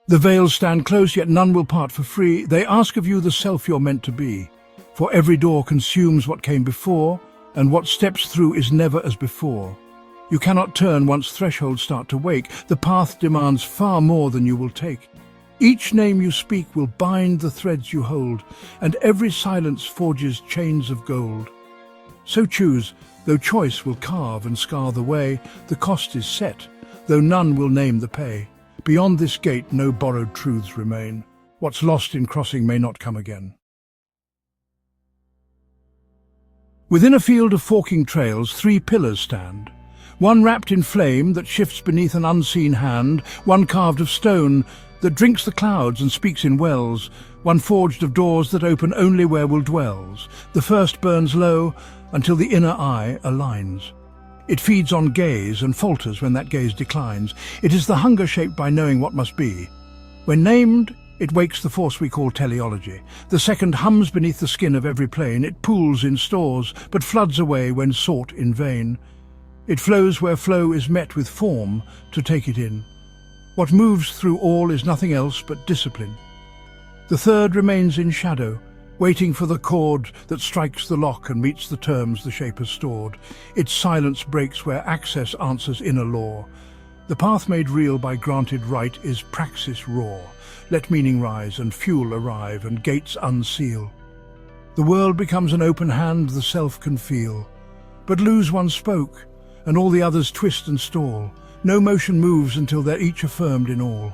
The veils stand close, yet none will part for free. They ask of you the self you're meant to be. For every door consumes what came before, and what steps through is never as before. You cannot turn once thresholds start to wake. The path demands far more than you will take. Each name you speak will bind the threads you hold, and every silence forges chains of gold. So choose, though choice will carve and scar the way. The cost is set, though none will name the pay. Beyond this gate no borrowed truths remain. What's lost in crossing may not come again. Within a field of forking trails, 3 pillars stand. One wrapped in flame that shifts beneath an unseen hand, one carved of stone that drinks the clouds and speaks in wells, one forged of doors that open only where will dwells. The first burns low until the inner eye aligns. It feeds on gaze and falters when that gaze declines. It is the hunger shaped by knowing what must be. When named, it wakes the force we call teleology. The second hums beneath the skin of every plane. It pools in stores, but floods away when sought in vain. It flows where flow is met with form to take it in. What moves through all is nothing else but discipline. The third remains in shadow, waiting for the chord that strikes the lock and meets the terms the shape has stored. Its silence breaks where access answers inner law. The path made real by granted right is praxis raw. Let meaning rise and fuel arrive and gates unseal. The world becomes an open hand the self can feel. But lose one spoke, and all the others twist and stall. No motion moves until they're each affirmed in all.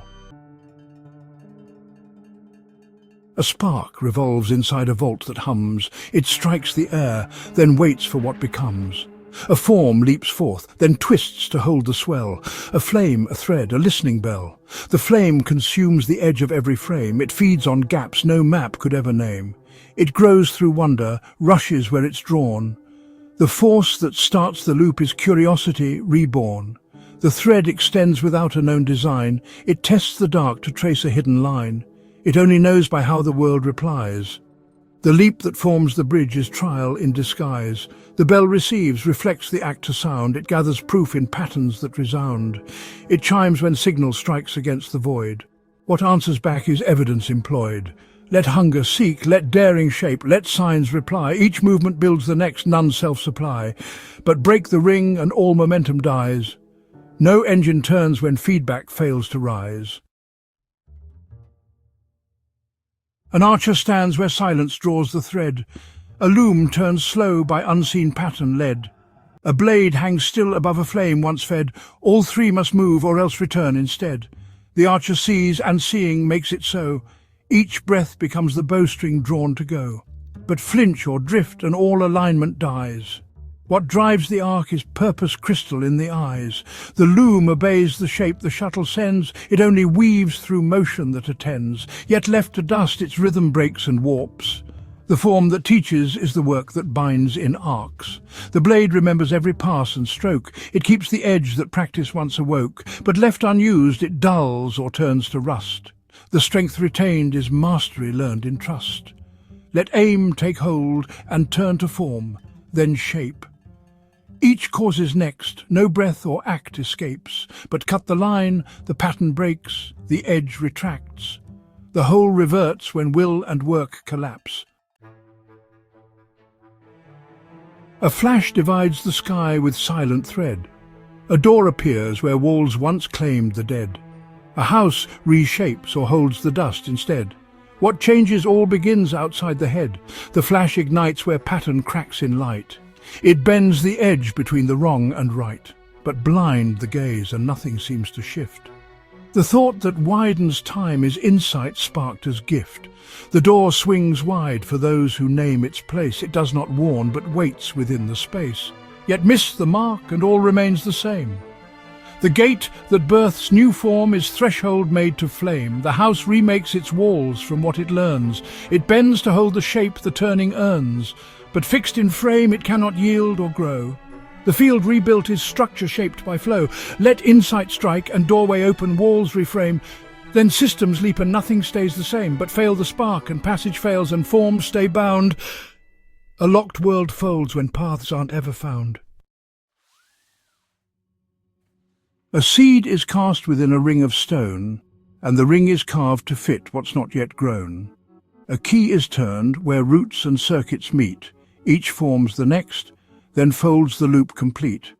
A spark revolves inside a vault that hums. It strikes the air, then waits for what becomes. A form leaps forth, then twists to hold the swell. A flame, a thread, a listening bell. The flame consumes the edge of every frame. It feeds on gaps no map could ever name. It grows through wonder, rushes where it's drawn. The force that starts the loop is curiosity reborn. The thread extends without a known design. It tests the dark to trace a hidden line. It only knows by how the world replies. The leap that forms the bridge is trial in disguise. The bell receives, reflects the act to sound. It gathers proof in patterns that resound. It chimes when signal strikes against the void. What answers back is evidence employed. Let hunger seek, let daring shape, let signs reply. Each movement builds the next, none self-supply. But break the ring and all momentum dies. No engine turns when feedback fails to rise. An archer stands where silence draws the thread. A loom turns slow by unseen pattern led. A blade hangs still above a flame once fed. All 3 must move or else return instead. The archer sees, and seeing makes it so. Each breath becomes the bowstring drawn to go. But flinch or drift and all alignment dies. What drives the arc is purpose crystal in the eyes. The loom obeys the shape the shuttle sends. It only weaves through motion that attends. Yet left to dust its rhythm breaks and warps. The form that teaches is the work that binds in arcs. The blade remembers every pass and stroke. It keeps the edge that practice once awoke. But left unused it dulls or turns to rust. The strength retained is mastery learned in trust. Let aim take hold and turn to form, then shape. Each causes next, no breath or act escapes, but cut the line, the pattern breaks, the edge retracts. The whole reverts when will and work collapse. A flash divides the sky with silent thread. A door appears where walls once claimed the dead. A house reshapes or holds the dust instead. What changes all begins outside the head. The flash ignites where pattern cracks in light. It bends the edge between the wrong and right, but blind the gaze and nothing seems to shift. The thought that widens time is insight sparked as gift. The door swings wide for those who name its place. It does not warn, but waits within the space. Yet miss the mark and all remains the same. The gate that births new form is threshold made to flame. The house remakes its walls from what it learns. It bends to hold the shape the turning earns. But fixed in frame it cannot yield or grow. The field rebuilt is structure shaped by flow. Let insight strike and doorway open, walls reframe. Then systems leap and nothing stays the same, but fail the spark and passage fails and forms stay bound. A locked world folds when paths aren't ever found. A seed is cast within a ring of stone, and the ring is carved to fit what's not yet grown. A key is turned where roots and circuits meet, each forms the next, then folds the loop complete.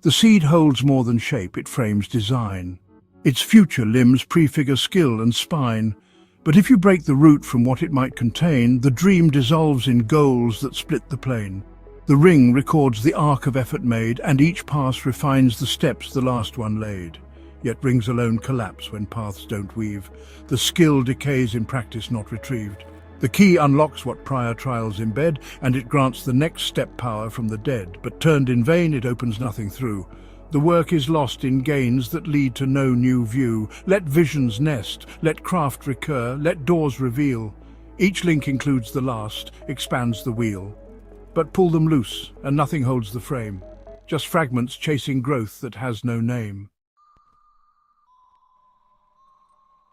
The seed holds more than shape, it frames design. Its future limbs prefigure skill and spine, but if you break the root from what it might contain, the dream dissolves in goals that split the plain. The ring records the arc of effort made, and each pass refines the steps the last one laid. Yet rings alone collapse when paths don't weave. The skill decays in practice not retrieved. The key unlocks what prior trials embed, and it grants the next step power from the dead, but turned in vain it opens nothing through. The work is lost in gains that lead to no new view. Let visions nest, let craft recur, let doors reveal. Each link includes the last, expands the wheel. But pull them loose, and nothing holds the frame. Just fragments chasing growth that has no name.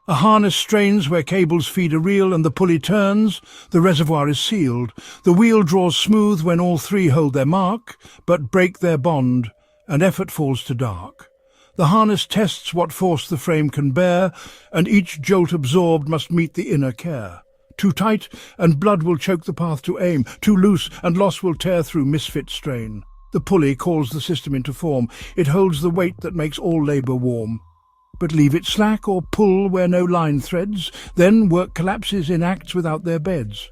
A harness strains where cables feed a reel, and the pulley turns, the reservoir is sealed. The wheel draws smooth when all three hold their mark, but break their bond, and effort falls to dark. The harness tests what force the frame can bear, and each jolt absorbed must meet the inner care. Too tight, and blood will choke the path to aim. Too loose, and loss will tear through misfit strain. The pulley calls the system into form. It holds the weight that makes all labour warm. But leave it slack or pull where no line threads, then work collapses in acts without their beds.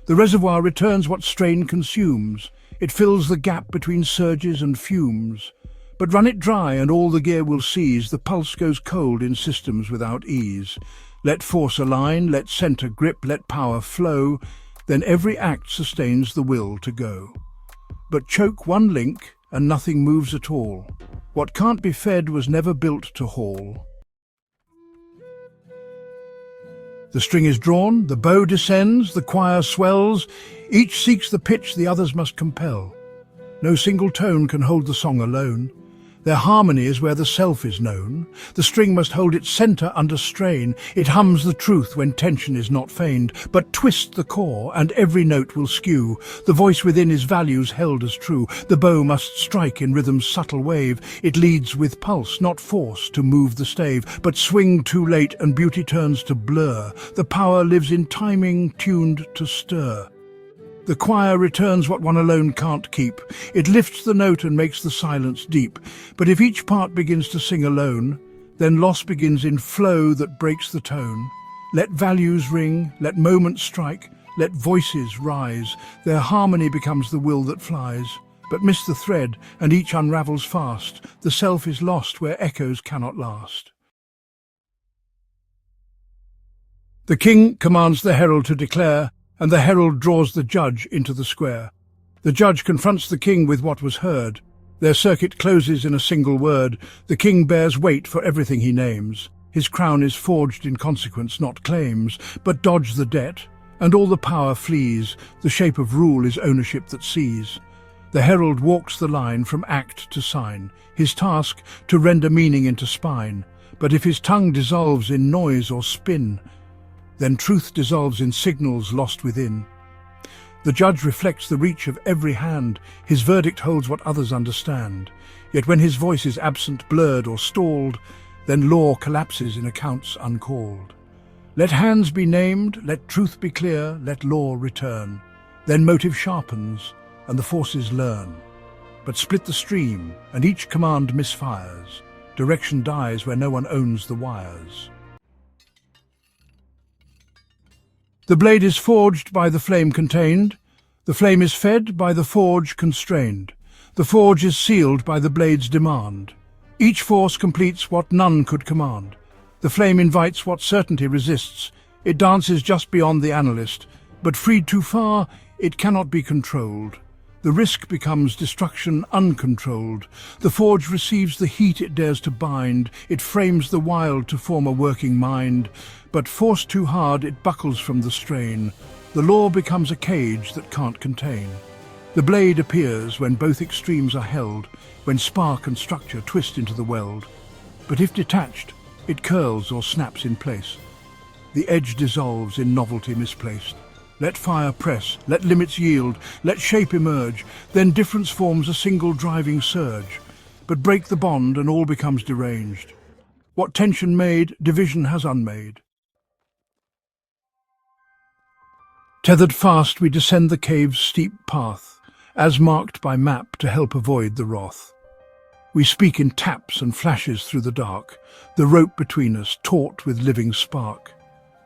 The reservoir returns what strain consumes. It fills the gap between surges and fumes. But run it dry and all the gear will seize. The pulse goes cold in systems without ease. Let force align, let centre grip, let power flow, then every act sustains the will to go. But choke one link and nothing moves at all. What can't be fed was never built to haul. The string is drawn, the bow descends, the choir swells. Each seeks the pitch the others must compel. No single tone can hold the song alone. Their harmony is where the self is known. The string must hold its centre under strain. It hums the truth when tension is not feigned, but twist the core and every note will skew. The voice within is values held as true. The bow must strike in rhythm's subtle wave. It leads with pulse, not force, to move the stave. But swing too late and beauty turns to blur. The power lives in timing tuned to stir. The choir returns what one alone can't keep. It lifts the note and makes the silence deep. But if each part begins to sing alone, then loss begins in flow that breaks the tone. Let values ring, let moments strike, let voices rise. Their harmony becomes the will that flies. But miss the thread, and each unravels fast. The self is lost where echoes cannot last. The king commands the herald to declare, and the herald draws the judge into the square. The judge confronts the king with what was heard. Their circuit closes in a single word. The king bears weight for everything he names. His crown is forged in consequence, not claims, but dodge the debt, and all the power flees. The shape of rule is ownership that sees. The herald walks the line from act to sign, his task to render meaning into spine. But if his tongue dissolves in noise or spin, then truth dissolves in signals lost within. The judge reflects the reach of every hand. His verdict holds what others understand. Yet when his voice is absent, blurred or stalled, then law collapses in accounts uncalled. Let hands be named, let truth be clear, let law return. Then motive sharpens, and the forces learn. But split the stream, and each command misfires. Direction dies where no one owns the wires. The blade is forged by the flame contained. The flame is fed by the forge constrained. The forge is sealed by the blade's demand. Each force completes what none could command. The flame invites what certainty resists. It dances just beyond the analyst, but freed too far, it cannot be controlled. The risk becomes destruction uncontrolled. The forge receives the heat it dares to bind. It frames the wild to form a working mind. But forced too hard, it buckles from the strain. The law becomes a cage that can't contain. The blade appears when both extremes are held, when spark and structure twist into the weld. But if detached, it curls or snaps in place. The edge dissolves in novelty misplaced. Let fire press, let limits yield, let shape emerge, then difference forms a single driving surge. But break the bond and all becomes deranged. What tension made, division has unmade. Tethered fast, we descend the cave's steep path, as marked by map to help avoid the wrath. We speak in taps and flashes through the dark, the rope between us taut with living spark.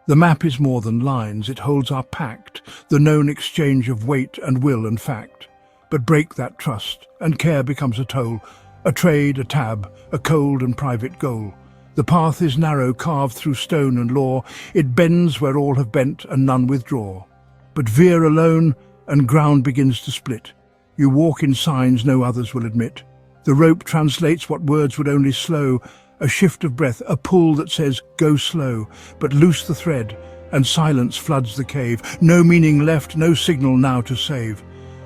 The map is more than lines, it holds our pact, the known exchange of weight and will and fact. But break that trust, and care becomes a toll, a trade, a tab, a cold and private goal. The path is narrow, carved through stone and law, it bends where all have bent and none withdraw. But veer alone, and ground begins to split. You walk in signs no others will admit. The rope translates what words would only slow, a shift of breath, a pull that says, go slow, but loose the thread, and silence floods the cave. No meaning left, no signal now to save.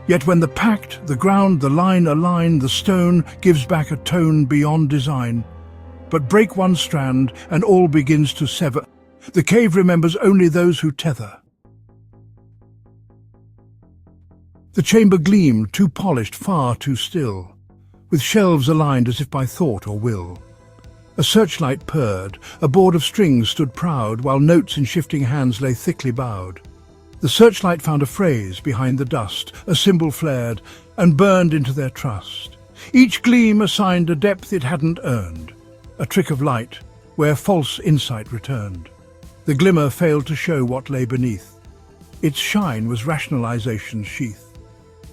Yet when the pact, the ground, the line align, the stone gives back a tone beyond design. But break one strand, and all begins to sever. The cave remembers only those who tether. The chamber gleamed, too polished, far too still, with shelves aligned as if by thought or will. A searchlight purred, a board of strings stood proud, while notes in shifting hands lay thickly bowed. The searchlight found a phrase behind the dust, a symbol flared, and burned into their trust. Each gleam assigned a depth it hadn't earned, a trick of light, where false insight returned. The glimmer failed to show what lay beneath. Its shine was rationalization's sheath.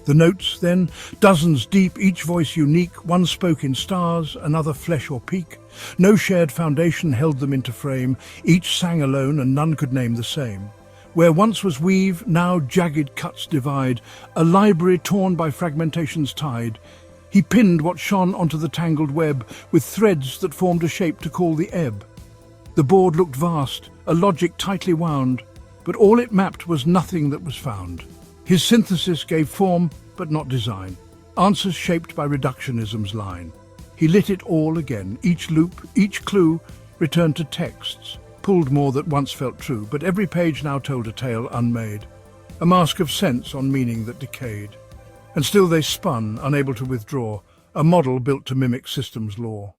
The notes, then, dozens deep, each voice unique, one spoke in stars, another flesh or peak. No shared foundation held them into frame, each sang alone and none could name the same. Where once was weave, now jagged cuts divide, a library torn by fragmentation's tide. He pinned what shone onto the tangled web, with threads that formed a shape to call the ebb. The board looked vast, a logic tightly wound, but all it mapped was nothing that was found. His synthesis gave form, but not design, answers shaped by reductionism's line. He lit it all again, each loop, each clue, returned to texts, pulled more that once felt true, but every page now told a tale unmade, a mask of sense on meaning that decayed. And still they spun, unable to withdraw, a model built to mimic systems' law.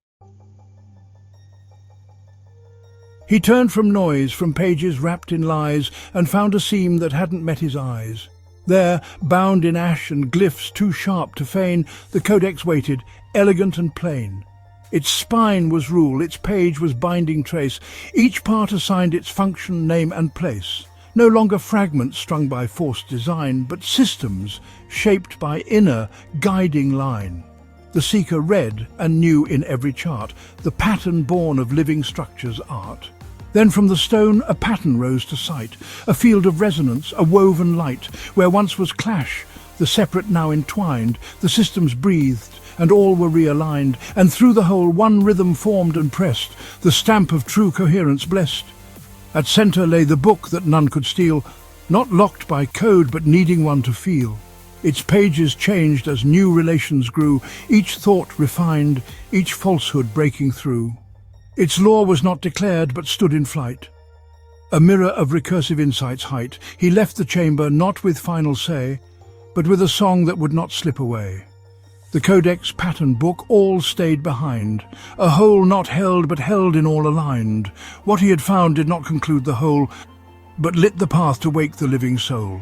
He turned from noise, from pages wrapped in lies, and found a seam that hadn't met his eyes. There, bound in ash and glyphs too sharp to feign, the codex waited, elegant and plain. Its spine was rule, its page was binding trace, each part assigned its function, name and place. No longer fragments strung by forced design, but systems shaped by inner, guiding line. The seeker read and knew in every chart, the pattern born of living structures' art. Then from the stone a pattern rose to sight, a field of resonance, a woven light. Where once was clash, the separate now entwined, the systems breathed, and all were realigned, and through the whole one rhythm formed and pressed, the stamp of true coherence blessed. At centre lay the book that none could steal, not locked by code but needing one to feel. Its pages changed as new relations grew, each thought refined, each falsehood breaking through. Its law was not declared, but stood in flight. A mirror of recursive insight's height, he left the chamber not with final say, but with a song that would not slip away. The codex pattern book all stayed behind, a whole not held but held in all aligned. What he had found did not conclude the whole, but lit the path to wake the living soul.